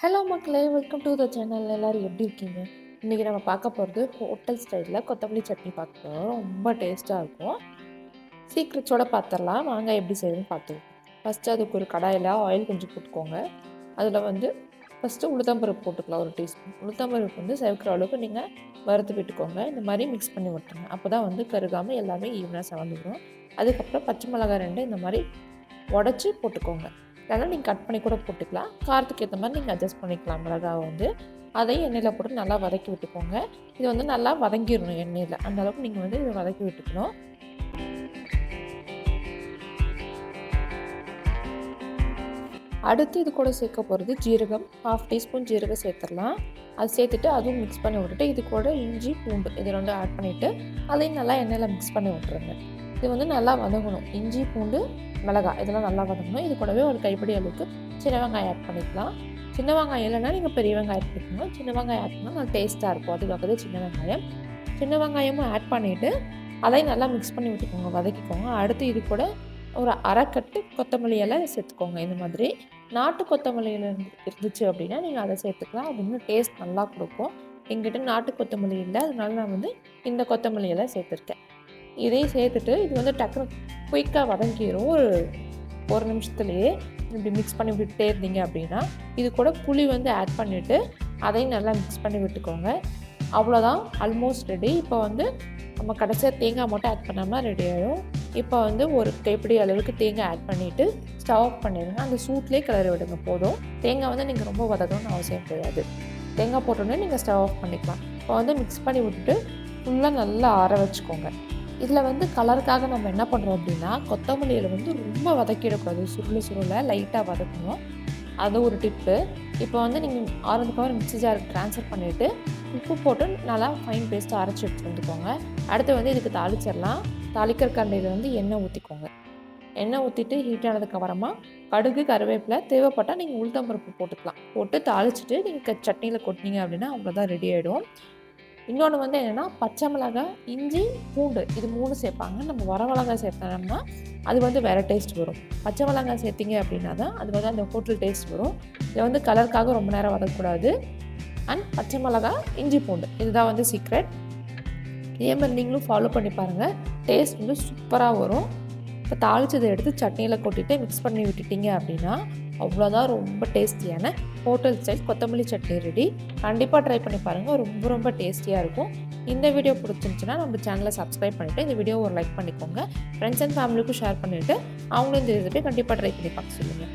Hello மக்களே! Welcome to the channel. எல்லாரும் எப்படி இருக்கீங்க? இன்றைக்கி நம்ம பார்க்க போகிறது ஹோட்டல் ஸ்டைலில் கொத்தமல்லி சட்னி பார்க்க போகிறோம். ரொம்ப டேஸ்ட்டாக இருக்கும். சீக்ரெட்ஸோட பார்த்துடலாம். வாங்க எப்படி செய்யணும்னு பார்த்துருவோம். ஃபஸ்ட்டு அதுக்கு ஒரு கடாயில் ஆயில் கொஞ்சம் போட்டுக்கோங்க. அதில் வந்து ஃபஸ்ட்டு உளுத்தம்பருப்பு போட்டுக்கலாம் ஒரு டீஸ்பூன். உளுத்தம்பருப்பு வந்து செவக்கிற அளவுக்கு நீங்கள் வறுத்து விட்டுக்கோங்க. இந்த மாதிரி மிக்ஸ் பண்ணி விட்டுருங்க. அப்போ தான் வந்து கருகாமல் எல்லாமே ஈவனாக செவந்துடும். அதுக்கப்புறம் பச்சை மிளகாய் 2 இந்த மாதிரி உடச்சி போட்டுக்கோங்க. இல்லைனா நீங்கள் கட் பண்ணி கூட போட்டுக்கலாம். காரத்துக்கு ஏற்ற மாதிரி நீங்கள் அட்ஜஸ்ட் பண்ணிக்கலாம் மிளகாவை வந்து. அதையும் எண்ணெயில் போட்டு நல்லா வதக்கி விட்டுக்கோங்க. இது வந்து நல்லா வதங்கிடணும் எண்ணெயில். அந்த அளவுக்கு நீங்கள் வந்து இதை வதக்கி விட்டுக்கணும். அடுத்து இது கூட சேர்க்க போகிறது ஜீரகம். 1/2 டீஸ்பூன் ஜீரகம் சேர்த்துடலாம். அது சேர்த்துட்டு அதுவும் மிக்ஸ் பண்ணி விட்டுட்டு இது கூட இஞ்சி பூண்டு இது 2 ஆட் பண்ணிவிட்டு அதையும் நல்லா எண்ணெயில் மிக்ஸ் பண்ணி விட்டுருங்க. இது வந்து நல்லா வதங்கணும். இஞ்சி பூண்டு மிளகாய் இதெல்லாம் நல்லா வதங்கணும். இது கூடவே ஒரு கைப்பிடி அளவுக்கு சின்ன வெங்காயம் ஆட் பண்ணிக்கலாம். சின்ன வெங்காயம் இல்லைன்னா நீங்கள் பெரிய வெங்காயம் ஆட் பண்ணிக்கணும். சின்ன வெங்காயம் ஆட் பண்ணால் நல்லா டேஸ்ட்டாக இருக்கும். அதுக்காக தான் சின்ன வெங்காயம். சின்ன வெங்காயமும் ஆட் பண்ணிவிட்டு அதையும் நல்லா மிக்ஸ் பண்ணி விட்டுக்கோங்க, வதக்கிக்கோங்க. அடுத்து இது கூட ஒரு அரைக்கட்டு கொத்தமல்லி இலை சேர்த்துக்கோங்க. இந்த மாதிரி நாட்டு கொத்தமல்லி இலை இருந்துச்சு அப்படின்னா நீங்கள் அதை சேர்த்துக்கலாம். அது இன்னும் டேஸ்ட் நல்லா கொடுக்கும். எங்கிட்ட நாட்டு கொத்தமல்லி இல்லை, அதனால நான் வந்து இந்த கொத்தமல்லி இலை சேர்த்துருக்கேன். இதையும் சேர்த்துட்டு இது வந்து டக்குனு குயிக்காக வதங்கிடும். ஒரு நிமிஷத்துலேயே இப்படி மிக்ஸ் பண்ணி விட்டுட்டே இருந்தீங்க அப்படின்னா இது கூட புளி வந்து ஆட் பண்ணிவிட்டு அதையும் நல்லா மிக்ஸ் பண்ணி விட்டுக்கோங்க. அவ்வளோதான், ஆல்மோஸ்ட் ரெடி. இப்போ வந்து நம்ம கடைசியாக தேங்காய் மட்டும் ஆட் பண்ணாமல் ரெடி ஆகிடும். இப்போ வந்து ஒரு கைப்பிடி அளவுக்கு தேங்காய் ஆட் பண்ணிவிட்டு ஸ்டவ் ஆஃப் பண்ணிடுங்க. அந்த சூட்லேயே கிளறி விடுங்க போதும். தேங்காய் வந்து நீங்கள் ரொம்ப வதக்கணும்னு அவசியம் கிடையாது. தேங்காய் போட்டோன்னே நீங்கள் ஸ்டவ் ஆஃப் பண்ணிக்கலாம். இப்போ வந்து மிக்ஸ் பண்ணி விட்டுட்டு ஃபுல்லாக நல்லா ஆற வச்சுக்கோங்க. இதில் வந்து கலருக்காக நம்ம என்ன பண்ணுறோம் அப்படின்னா கொத்தமல்லியில் வந்து ரொம்ப வதக்கிடக்கூடாது. சுருளை லைட்டாக வதக்கணும். அது ஒரு டிப்பு. இப்போ வந்து நீங்கள் ஆறுனதுக்கப்புறம் மிக்ஸி ஜாருக்கு ட்ரான்ஸ்ஃபர் பண்ணிவிட்டு உப்பு போட்டு நல்லா ஃபைன் பேஸ்ட்டாக அரைச்சி எடுத்துகிட்டு வந்துக்கோங்க. அடுத்து வந்து இதுக்கு தாளிச்சிடலாம். தாளிக்கிற கரண்டியில் வந்து எண்ணெய் ஊற்றிக்கோங்க. எண்ணெய் ஊற்றிட்டு ஹீட் ஆனதுக்கப்புறமா கடுகு கருவேப்பிலை தேவைப்பட்டால் நீங்கள் உளுத்தம்பருப்பு போட்டுக்கலாம். போட்டு தாளிச்சிட்டு நீங்கள் சட்னியில் கொட்டினீங்க அப்படின்னா அவ்வளோதான், ரெடி ஆகிடும். இன்னொன்று வந்து என்னென்னா பச்சை மிளகாய், இஞ்சி, பூண்டு இது 3 சேர்ப்பாங்க. நம்ம வரமிளகாய் சேர்த்தோம்னா அது வந்து வேறு டேஸ்ட் வரும். பச்சை மிளகாய் சேர்த்திங்க அப்படின்னா தான் அது வந்து அந்த ஹோட்டல் டேஸ்ட் வரும். இதில் வந்து கலருக்காக ரொம்ப நேரம் வதக்கக்கூடாது. அண்ட் பச்சை மிளகாய், இஞ்சி, பூண்டு இதுதான் வந்து சீக்ரெட். இதே மாதிரி நீங்களும் ஃபாலோ பண்ணி பாருங்கள். டேஸ்ட் வந்து சூப்பராக வரும். இப்போ தாளிச்சதை எடுத்து சட்னியில் கொட்டிட்டு மிக்ஸ் பண்ணி விட்டுட்டிங்க அப்படின்னா அவ்வளோதான், ரொம்ப டேஸ்டியான ஹோட்டல் ஸ்டைல் கொத்தமல்லி சட்னி ரெடி. கண்டிப்பாக ட்ரை பண்ணி பாருங்கள். ரொம்ப ரொம்ப டேஸ்டியாக இருக்கும். இந்த வீடியோ பிடிச்சிருந்துச்சுன்னா நம்ம சேனலை சப்ஸ்கிரைப் பண்ணிவிட்டு இந்த வீடியோ ஒரு லைக் பண்ணிக்கோங்க. ஃப்ரெண்ட்ஸ் அண்ட் ஃபேமிலிக்கும் ஷேர் பண்ணிவிட்டு அவங்களும் இந்த ரெசிபி கண்டிப்பாக ட்ரை பண்ணி பார்க்க சொல்லுங்கள்.